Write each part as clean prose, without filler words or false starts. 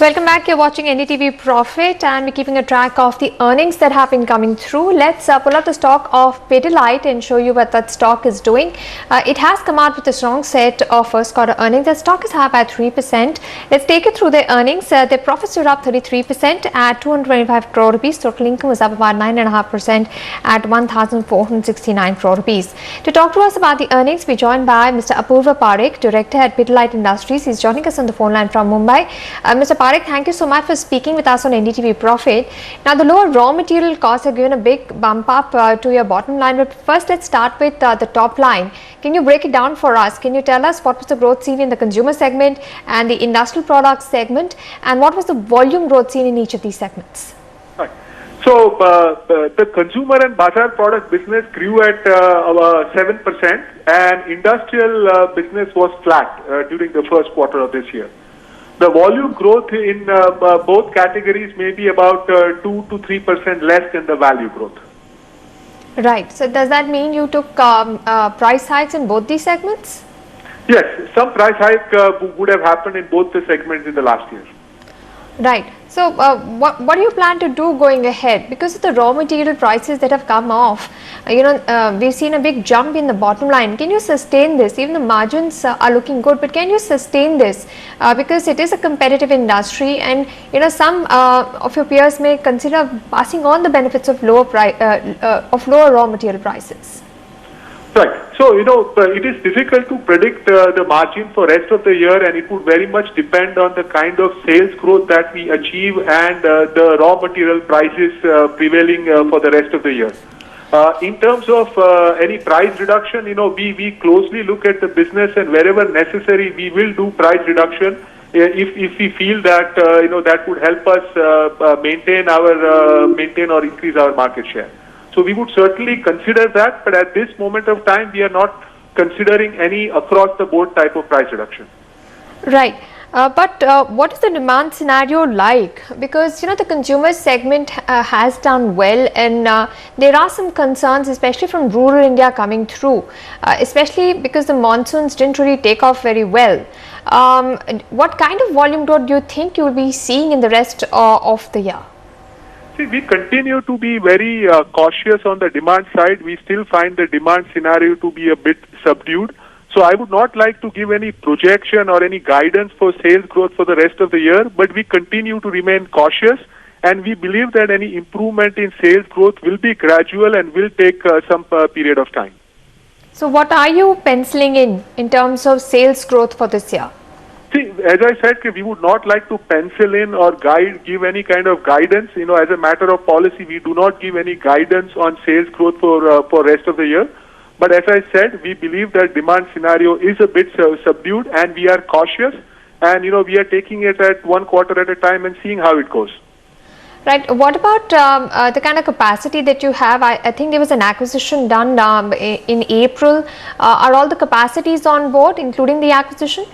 Welcome back. You're watching NDTV Profit and we're keeping a track of the earnings that have been coming through. Let's pull up the stock of Pidilite and show you what that stock is doing. It has come out with a strong set of first quarter earnings. The stock is high by 3%. Let's take it through their earnings. Their profits are up 33% at 225 crore rupees. Total income was up about 9.5% at 1,469 crore rupees. To talk to us about the earnings, we're joined by Mr. Apurva Parekh, Director at Pidilite Industries. He's joining us on the phone line from Mumbai. Mr. Parekh, thank you so much for speaking with us on NDTV Profit. Now, the lower raw material costs have given a big bump up to your bottom line. But first, let's start with the top line. Can you break it down for us? Can you tell us what was the growth seen in the consumer segment and the industrial products segment, and what was the volume growth seen in each of these segments? Right. So, the consumer and bazaar product business grew at 7%, and industrial business was flat during the first quarter of this year. The volume growth in both categories may be about 2 to 3% less than the value growth. Right. So does that mean you took price hikes in both these segments? Yes, some price hike would have happened in both the segments in the last year. Right. So what do you plan to do going ahead? Because of the raw material prices that have come off, we've seen a big jump in the bottom line. Can you sustain this? Even the margins are looking good, but can you sustain this? Because it is a competitive industry, and some of your peers may consider passing on the benefits of lower raw material prices. Right. So, it is difficult to predict the margin for rest of the year, and it would very much depend on the kind of sales growth that we achieve and the raw material prices prevailing for the rest of the year. In terms of any price reduction, we closely look at the business, and wherever necessary, we will do price reduction if we feel that that would help us maintain or increase our market share. So we would certainly consider that, but at this moment of time, we are not considering any across-the-board type of price reduction. Right. But what is the demand scenario like? Because, the consumer segment has done well, and there are some concerns, especially from rural India coming through, especially because the monsoons didn't really take off very well. What kind of volume growth do you think you will be seeing in the rest of the year? See, we continue to be very cautious on the demand side. We still find the demand scenario to be a bit subdued. So I would not like to give any projection or any guidance for sales growth for the rest of the year, but we continue to remain cautious, and we believe that any improvement in sales growth will be gradual and will take some period of time. So what are you penciling in terms of sales growth for this year? See, as I said, we would not like to pencil in or give any kind of guidance. As a matter of policy, we do not give any guidance on sales growth for rest of the year. But as I said, we believe that demand scenario is a bit subdued, and we are cautious, and we are taking it at one quarter at a time and seeing how it goes. Right. What about the kind of capacity that you have? I think there was an acquisition done in April. Are all the capacities on board, including the acquisition?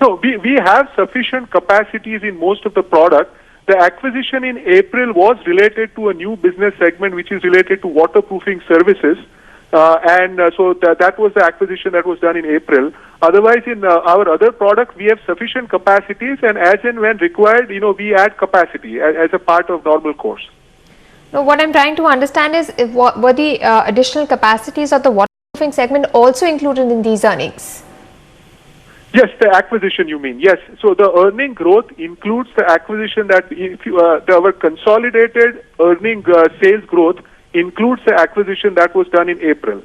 No, we have sufficient capacities in most of the product. The acquisition in April was related to a new business segment, which is related to waterproofing services. So that was the acquisition that was done in April. Otherwise, in our other products, we have sufficient capacities, and as and when required, we add capacity as a part of normal course. Now, what I'm trying to understand is, were the additional capacities of the waterproofing segment also included in these earnings? Yes, the acquisition you mean. Yes. So the earning growth includes the acquisition our consolidated earning sales growth includes the acquisition that was done in April.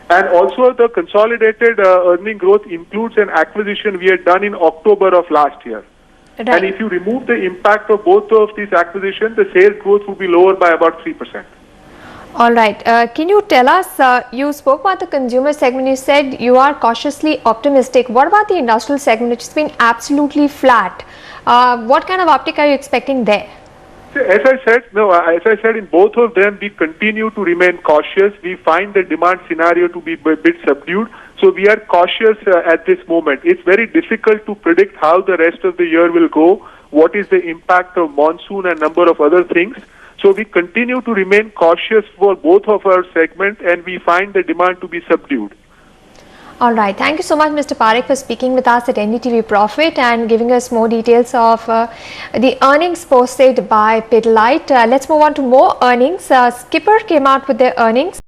And also the consolidated earning growth includes an acquisition we had done in October of last year. Right. And if you remove the impact of both of these acquisitions, the sales growth would be lower by about 3%. All right. Can you tell us, you spoke about the consumer segment, you said you are cautiously optimistic. What about the industrial segment, which has been absolutely flat? What kind of uptick are you expecting there? As I said, in both of them, we continue to remain cautious. We find the demand scenario to be a bit subdued. So we are cautious at this moment. It's very difficult to predict how the rest of the year will go, what is the impact of monsoon and number of other things. So we continue to remain cautious for both of our segments, and we find the demand to be subdued. All right. Thank you so much, Mr. Parekh, for speaking with us at NDTV Profit and giving us more details of the earnings posted by Pidilite. Let's move on to more earnings. Skipper came out with their earnings.